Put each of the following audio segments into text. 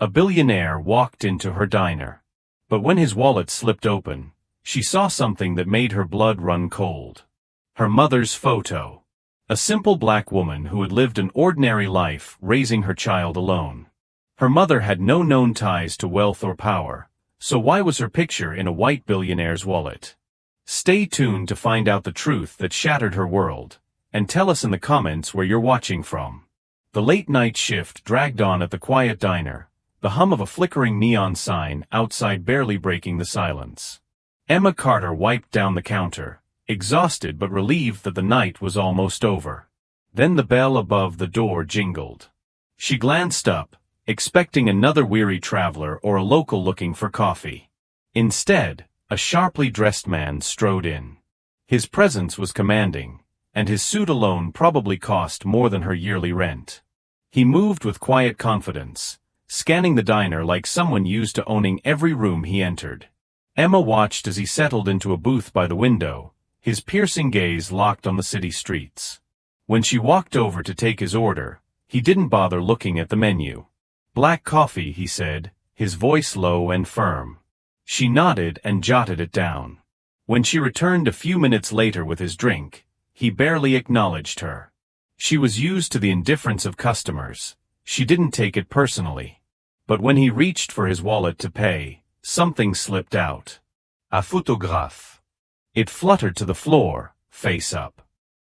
A billionaire walked into her diner. But when his wallet slipped open, she saw something that made her blood run cold. Her mother's photo. A simple black woman who had lived an ordinary life, raising her child alone. Her mother had no known ties to wealth or power, so why was her picture in a white billionaire's wallet? Stay tuned to find out the truth that shattered her world, and tell us in the comments where you're watching from. The late-night shift dragged on at the quiet diner, the hum of a flickering neon sign outside barely breaking the silence. Emma Carter wiped down the counter, exhausted but relieved that the night was almost over. Then the bell above the door jingled. She glanced up, expecting another weary traveler or a local looking for coffee. Instead, a sharply dressed man strode in. His presence was commanding, and his suit alone probably cost more than her yearly rent. He moved with quiet confidence, scanning the diner like someone used to owning every room he entered. Emma watched as he settled into a booth by the window, his piercing gaze locked on the city streets. When she walked over to take his order, he didn't bother looking at the menu. "Black coffee," he said, his voice low and firm. She nodded and jotted it down. When she returned a few minutes later with his drink, he barely acknowledged her. She was used to the indifference of customers. She didn't take it personally. But when he reached for his wallet to pay, something slipped out. A photograph. It fluttered to the floor, face up.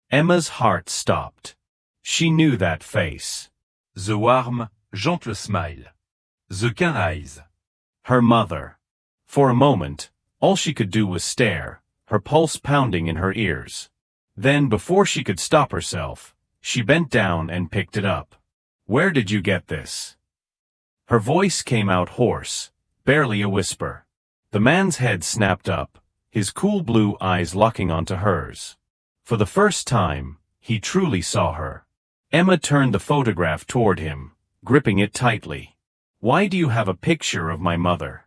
Emma's heart stopped. She knew that face. The warm, gentle smile. The kind eyes. Her mother. For a moment, all she could do was stare, her pulse pounding in her ears. Then, before she could stop herself, she bent down and picked it up. "Where did you get this?" Her voice came out hoarse, barely a whisper. The man's head snapped up, his cool blue eyes locking onto hers. For the first time, he truly saw her. Emma turned the photograph toward him, gripping it tightly. "Why do you have a picture of my mother?"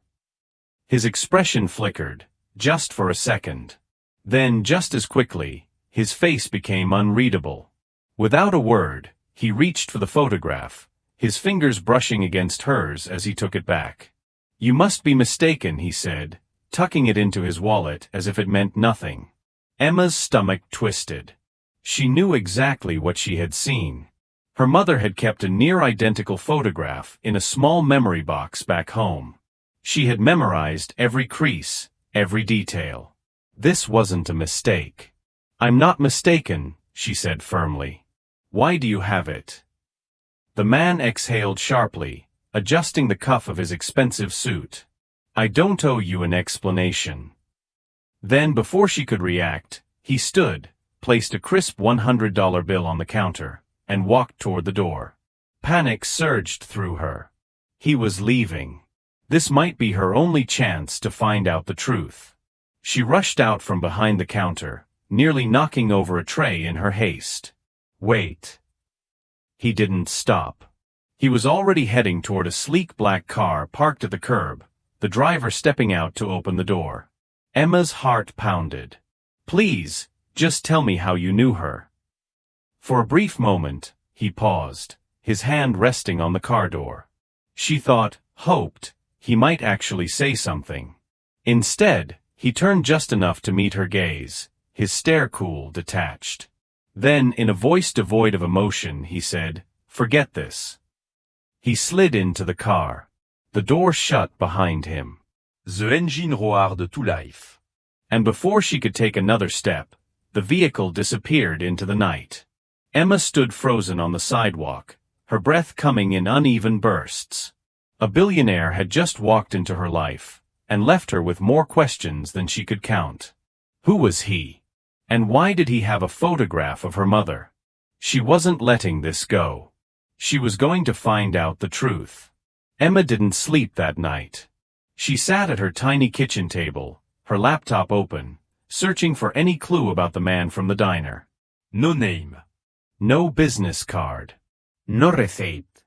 His expression flickered, just for a second. Then, just as quickly, his face became unreadable. Without a word, he reached for the photograph, his fingers brushing against hers as he took it back. "You must be mistaken," he said, tucking it into his wallet as if it meant nothing. Emma's stomach twisted. She knew exactly what she had seen. Her mother had kept a near-identical photograph in a small memory box back home. She had memorized every crease, every detail. This wasn't a mistake. "I'm not mistaken," she said firmly. "Why do you have it?" The man exhaled sharply, adjusting the cuff of his expensive suit. "I don't owe you an explanation." Then, before she could react, he stood, placed a crisp $100 bill on the counter, and walked toward the door. Panic surged through her. He was leaving. This might be her only chance to find out the truth. She rushed out from behind the counter, nearly knocking over a tray in her haste. "Wait." He didn't stop. He was already heading toward a sleek black car parked at the curb, the driver stepping out to open the door. Emma's heart pounded. "Please, just tell me how you knew her." For a brief moment, he paused, his hand resting on the car door. She thought, hoped, he might actually say something. Instead, he turned just enough to meet her gaze, his stare cool, detached. Then, in a voice devoid of emotion, he said, "Forget this." He slid into the car. The door shut behind him. The engine roared to life. And before she could take another step, the vehicle disappeared into the night. Emma stood frozen on the sidewalk, her breath coming in uneven bursts. A billionaire had just walked into her life, and left her with more questions than she could count. Who was he? And why did he have a photograph of her mother? She wasn't letting this go. She was going to find out the truth. Emma didn't sleep that night. She sat at her tiny kitchen table, her laptop open, searching for any clue about the man from the diner. No name. No business card. No receipt.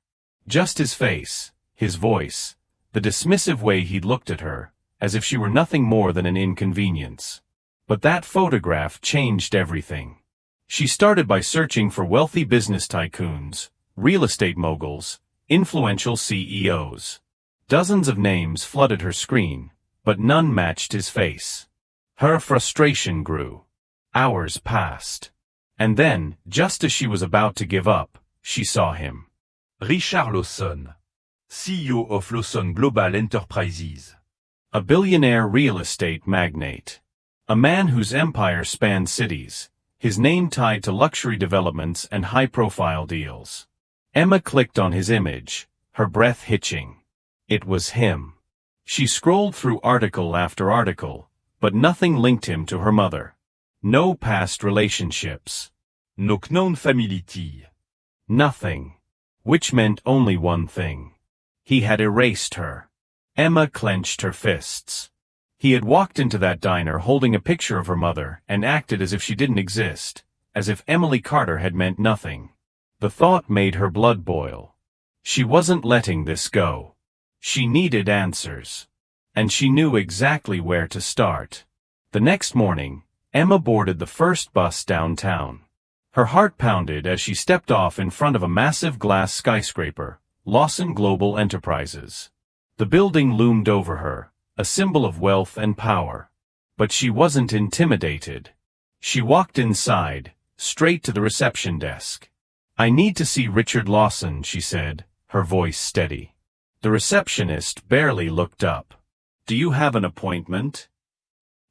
Just his face, his voice, the dismissive way he'd looked at her, as if she were nothing more than an inconvenience. But that photograph changed everything. She started by searching for wealthy business tycoons, real estate moguls, influential CEOs. Dozens of names flooded her screen, but none matched his face. Her frustration grew. Hours passed. And then, just as she was about to give up, she saw him. Richard Lawson, CEO of Lawson Global Enterprises. A billionaire real estate magnate. A man whose empire spanned cities, his name tied to luxury developments and high-profile deals. Emma clicked on his image, her breath hitching. It was him. She scrolled through article after article, but nothing linked him to her mother. No past relationships. No known family. Nothing. Which meant only one thing. He had erased her. Emma clenched her fists. He had walked into that diner holding a picture of her mother and acted as if she didn't exist, as if Emily Carter had meant nothing. The thought made her blood boil. She wasn't letting this go. She needed answers. And she knew exactly where to start. The next morning, Emma boarded the first bus downtown. Her heart pounded as she stepped off in front of a massive glass skyscraper, Lawson Global Enterprises. The building loomed over her, a symbol of wealth and power. But she wasn't intimidated. She walked inside, straight to the reception desk. "I need to see Richard Lawson," she said, her voice steady. The receptionist barely looked up. "Do you have an appointment?"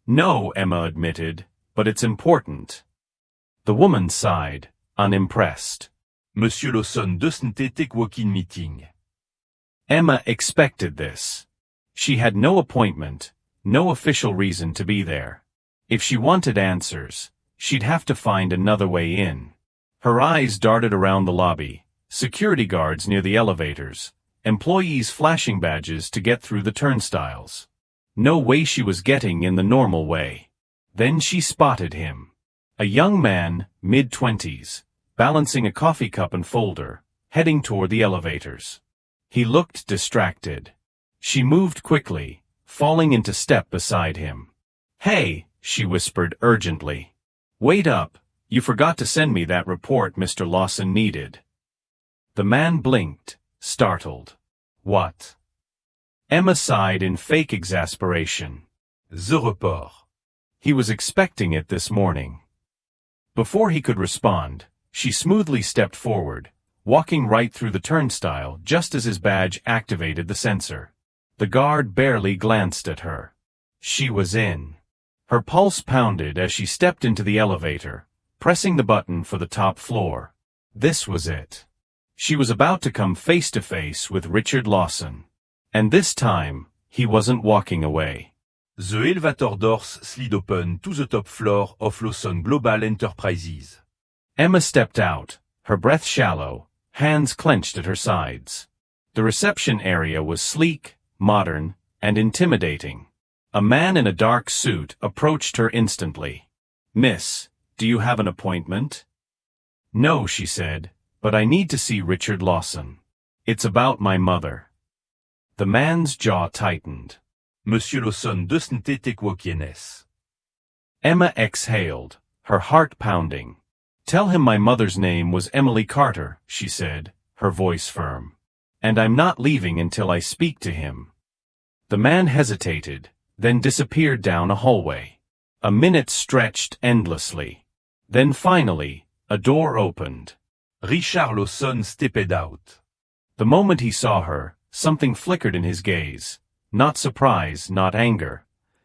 "No," Emma admitted, "but it's important." The woman sighed, unimpressed. Monsieur Lawson doesn't take walk-in meeting. Emma expected this. She had no appointment, no official reason to be there. If she wanted answers, she'd have to find another way in. Her eyes darted around the lobby, security guards near the elevators, employees flashing badges to get through the turnstiles. No way she was getting in the normal way. Then she spotted him. A young man, mid-20s, balancing a coffee cup and folder, heading toward the elevators. He looked distracted. She moved quickly, falling into step beside him. "Hey," she whispered urgently. "Wait up, you forgot to send me that report Mr. Lawson needed." The man blinked, startled. "What?" Emma sighed in fake exasperation. The report. He was expecting it this morning. Before he could respond, she smoothly stepped forward, walking right through the turnstile just as his badge activated the sensor. The guard barely glanced at her. She was in. Her pulse pounded as she stepped into the elevator, pressing the button for the top floor. This was it. She was about to come face to face with Richard Lawson. And this time, he wasn't walking away. The elevator doors slid open to the top floor of Lawson Global Enterprises. Emma stepped out, her breath shallow, hands clenched at her sides. The reception area was sleek, modern, and intimidating. A man in a dark suit approached her instantly. "Miss, do you have an appointment?" "No," she said, "but I need to see Richard Lawson. It's about my mother." The man's jaw tightened. Monsieur Lawson doesn't take walk-ins. Emma exhaled, her heart pounding. "Tell him my mother's name was Emily Carter," she said, her voice firm. "And I'm not leaving until I speak to him." The man hesitated, then disappeared down a hallway. A minute stretched endlessly. Then finally, a door opened. Richard Lawson stepped out. The moment he saw her, something flickered in his gaze. Not surprise, not anger.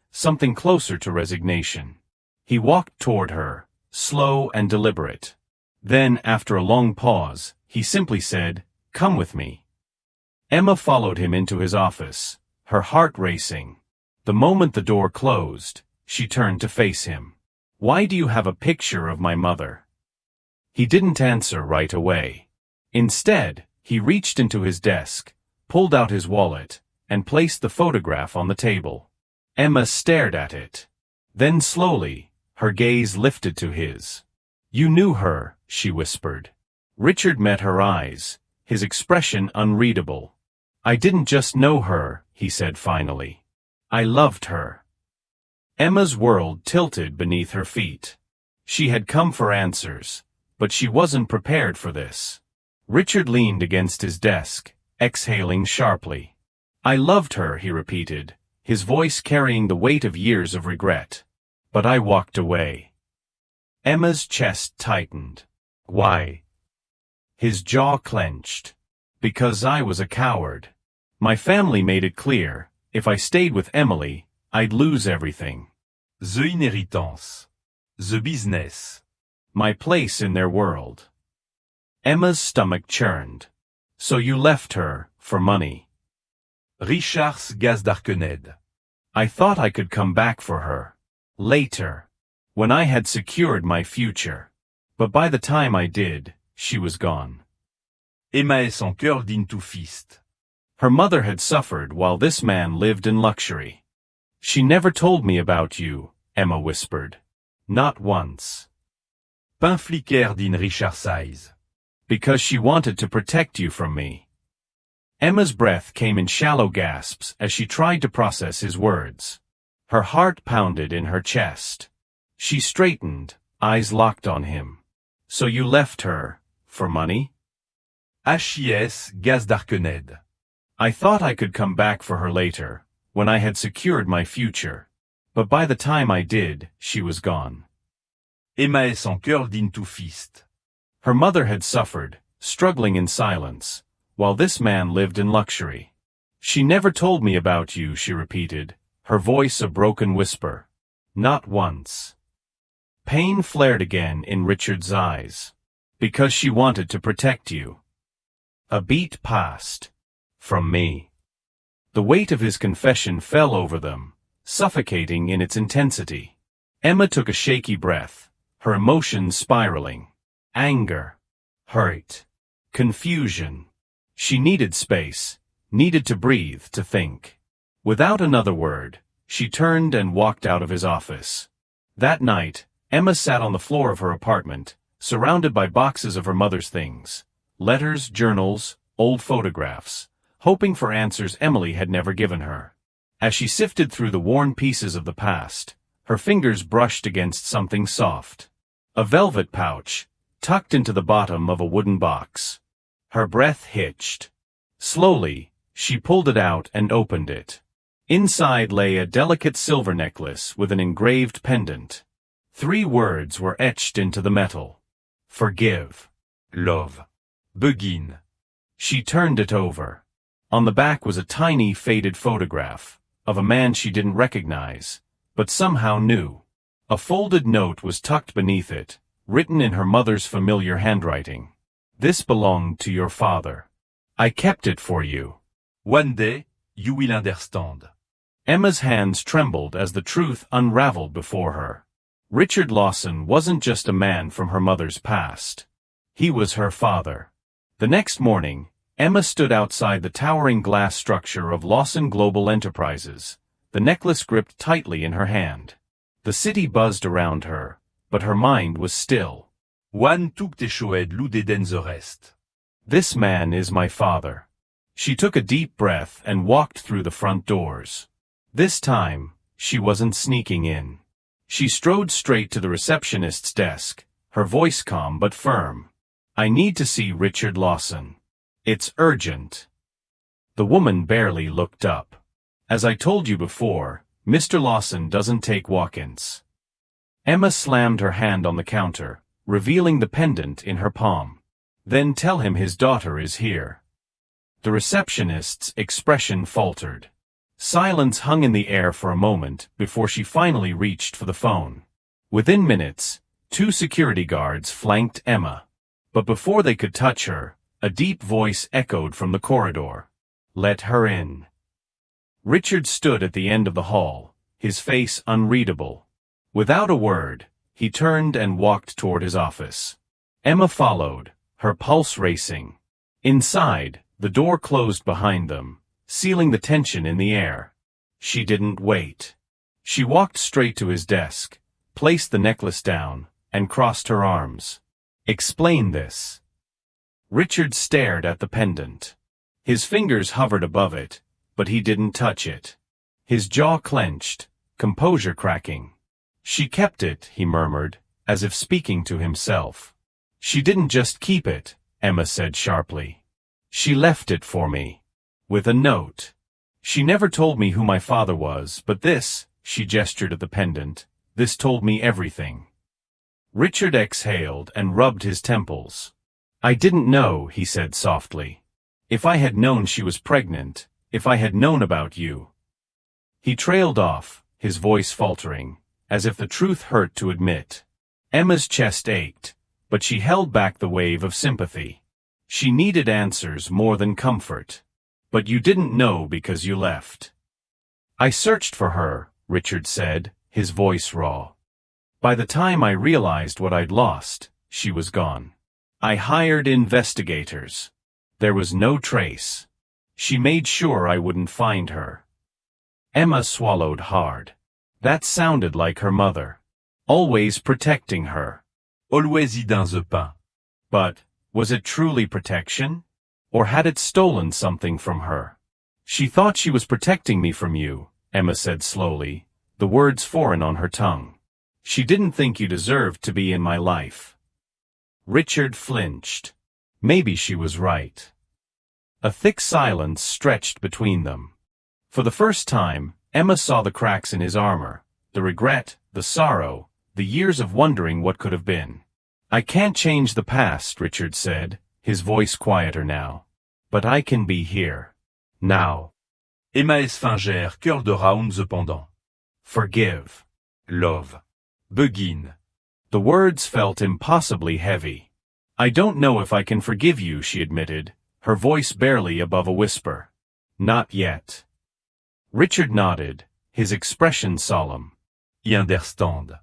Something closer to resignation. He walked toward her, slow and deliberate. Then, after a long pause, he simply said, "Come with me." Emma followed him into his office, her heart racing. The moment the door closed, she turned to face him. "Why do you have a picture of my mother?" He didn't answer right away. Instead, he reached into his desk, pulled out his wallet, and placed the photograph on the table. Emma stared at it. Then slowly, her gaze lifted to his. "You knew her," she whispered. Richard met her eyes, his expression unreadable. "I didn't just know her," he said finally. "I loved her." Emma's world tilted beneath her feet. She had come for answers, but she wasn't prepared for this. Richard leaned against his desk, exhaling sharply. I loved her, he repeated, his voice carrying the weight of years of regret. But I walked away. Emma's chest tightened. Why? His jaw clenched. Because I was a coward. My family made it clear, if I stayed with Emily, I'd lose everything. The inheritance. The business. My place in their world. Emma's stomach churned. So you left her, for money. Richard's gaz d'Arkened. I thought I could come back for her. Later. When I had secured my future. But by the time I did, she was gone. Emma est son cœur d'une tout-fiste. Her mother had suffered while this man lived in luxury. She never told me about you, Emma whispered. Not once. P'infliquer din Richard size. Because she wanted to protect you from me. Emma's breath came in shallow gasps as she tried to process his words. Her heart pounded in her chest. She straightened, eyes locked on him. So you left her, for money? HIS gaz d'Arkened. I thought I could come back for her later, when I had secured my future. But by the time I did, she was gone. Emma est son cœur d'une tout-fiste. Her mother had suffered, struggling in silence, while this man lived in luxury. She never told me about you, she repeated, her voice a broken whisper. Not once. Pain flared again in Richard's eyes. Because she wanted to protect you. A beat passed. From me. The weight of his confession fell over them, suffocating in its intensity. Emma took a shaky breath, her emotions spiraling. Anger. Hurt. Confusion. She needed space, needed to breathe, to think. Without another word, she turned and walked out of his office. That night, Emma sat on the floor of her apartment, surrounded by boxes of her mother's things. Letters, journals, old photographs, hoping for answers Emily had never given her. As she sifted through the worn pieces of the past, her fingers brushed against something soft. A velvet pouch, tucked into the bottom of a wooden box. Her breath hitched. Slowly, she pulled it out and opened it. Inside lay a delicate silver necklace with an engraved pendant. 3 words were etched into the metal. Forgive. Love. Begin. She turned it over. On the back was a tiny faded photograph, of a man she didn't recognize, but somehow knew. A folded note was tucked beneath it, written in her mother's familiar handwriting. This belonged to your father. I kept it for you. One day, you will understand. Emma's hands trembled as the truth unraveled before her. Richard Lawson wasn't just a man from her mother's past. He was her father. The next morning, Emma stood outside the towering glass structure of Lawson Global Enterprises, the necklace gripped tightly in her hand. The city buzzed around her, but her mind was still. One took te choed lou deden the rest. This man is my father. She took a deep breath and walked through the front doors. This time, she wasn't sneaking in. She strode straight to the receptionist's desk, her voice calm but firm. I need to see Richard Lawson. It's urgent. The woman barely looked up. As I told you before, Mr. Lawson doesn't take walk-ins. Emma slammed her hand on the counter, revealing the pendant in her palm. Then tell him his daughter is here. The receptionist's expression faltered. Silence hung in the air for a moment before she finally reached for the phone. Within minutes, 2 security guards flanked Emma. But before they could touch her, a deep voice echoed from the corridor. Let her in. Richard stood at the end of the hall, his face unreadable. Without a word, he turned and walked toward his office. Emma followed, her pulse racing. Inside, the door closed behind them, sealing the tension in the air. She didn't wait. She walked straight to his desk, placed the necklace down, and crossed her arms. Explain this. Richard stared at the pendant. His fingers hovered above it, but he didn't touch it. His jaw clenched, composure cracking. She kept it, he murmured, as if speaking to himself. She didn't just keep it, Emma said sharply. She left it for me. With a note. She never told me who my father was, but this, she gestured at the pendant, this told me everything. Richard exhaled and rubbed his temples. I didn't know, he said softly. If I had known she was pregnant, if I had known about you. He trailed off, his voice faltering, as if the truth hurt to admit. Emma's chest ached, but she held back the wave of sympathy. She needed answers more than comfort. But you didn't know because you left. I searched for her, Richard said, his voice raw. By the time I realized what I'd lost, she was gone. I hired investigators. There was no trace. She made sure I wouldn't find her. Emma swallowed hard. That sounded like her mother. Always protecting her. Always eating the pain. But, was it truly protection? Or had it stolen something from her? She thought she was protecting me from you, Emma said slowly, the words foreign on her tongue. She didn't think you deserved to be in my life. Richard flinched. Maybe she was right. A thick silence stretched between them. For the first time, Emma saw the cracks in his armor, the regret, the sorrow, the years of wondering what could have been. I can't change the past, Richard said, his voice quieter now. But I can be here. Now. Emma Esfinger curled around the pendant. Forgive. Love. Begin. The words felt impossibly heavy. I don't know if I can forgive you, she admitted, her voice barely above a whisper. Not yet. Richard nodded, his expression solemn. I understand.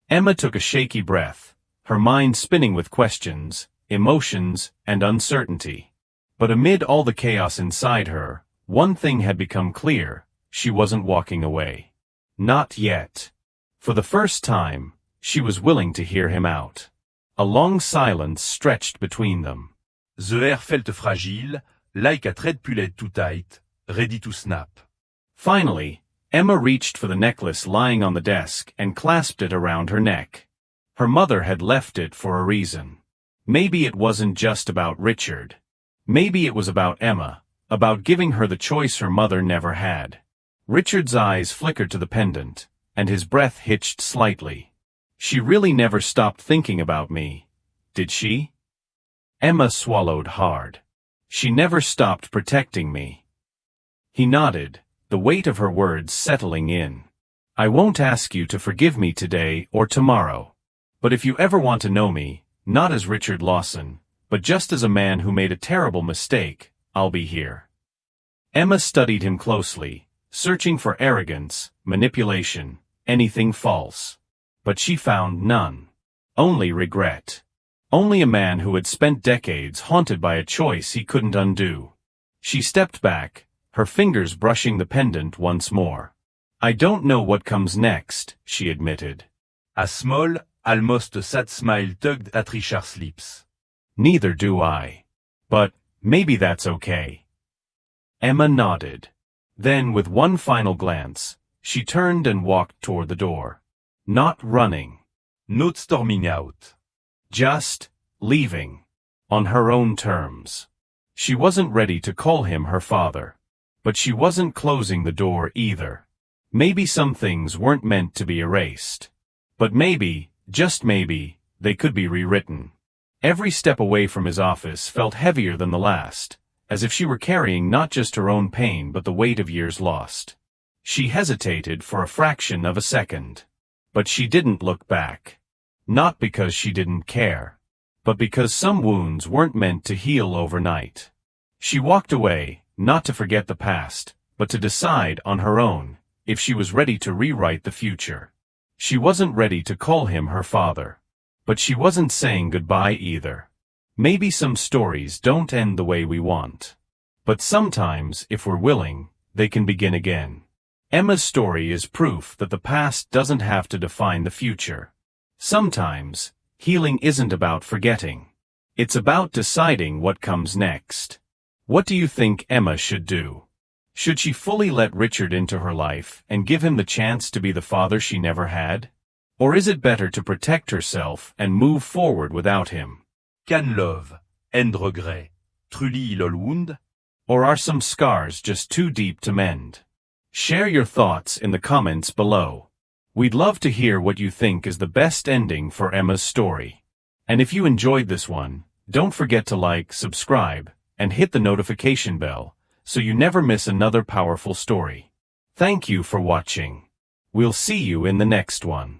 Emma took a shaky breath, her mind spinning with questions, emotions, and uncertainty. But amid all the chaos inside her, one thing had become clear, she wasn't walking away. Not yet. For the first time, she was willing to hear him out. A long silence stretched between them. The air felt fragile, like a thread pulled too tight, ready to snap. Finally, Emma reached for the necklace lying on the desk and clasped it around her neck. Her mother had left it for a reason. Maybe it wasn't just about Richard. Maybe it was about Emma, about giving her the choice her mother never had. Richard's eyes flickered to the pendant, and his breath hitched slightly. She really never stopped thinking about me, did she? Emma swallowed hard. She never stopped protecting me. He nodded, the weight of her words settling in. I won't ask you to forgive me today or tomorrow. But if you ever want to know me, not as Richard Lawson, but just as a man who made a terrible mistake, I'll be here. Emma studied him closely, searching for arrogance, manipulation, anything false. But she found none. Only regret. Only a man who had spent decades haunted by a choice he couldn't undo. She stepped back, her fingers brushing the pendant once more. I don't know what comes next, she admitted. A small, almost sad smile tugged at Richard's lips. Neither do I. But maybe that's okay. Emma nodded. Then, with one final glance, she turned and walked toward the door. Not running. Not storming out. Just leaving. On her own terms. She wasn't ready to call him her father. But she wasn't closing the door either. Maybe some things weren't meant to be erased. But maybe, just maybe, they could be rewritten. Every step away from his office felt heavier than the last, as if she were carrying not just her own pain but the weight of years lost. She hesitated for a fraction of a second. But she didn't look back. Not because she didn't care, but because some wounds weren't meant to heal overnight. She walked away, not to forget the past, but to decide on her own, if she was ready to rewrite the future. She wasn't ready to call him her father. But she wasn't saying goodbye either. Maybe some stories don't end the way we want. But sometimes, if we're willing, they can begin again. Emma's story is proof that the past doesn't have to define the future. Sometimes, healing isn't about forgetting. It's about deciding what comes next. What do you think Emma should do? Should she fully let Richard into her life and give him the chance to be the father she never had? Or is it better to protect herself and move forward without him? Can love, and regret, truly heal all wound? Or are some scars just too deep to mend? Share your thoughts in the comments below. We'd love to hear what you think is the best ending for Emma's story. And if you enjoyed this one, don't forget to like, subscribe, and hit the notification bell, so you never miss another powerful story. Thank you for watching. We'll see you in the next one.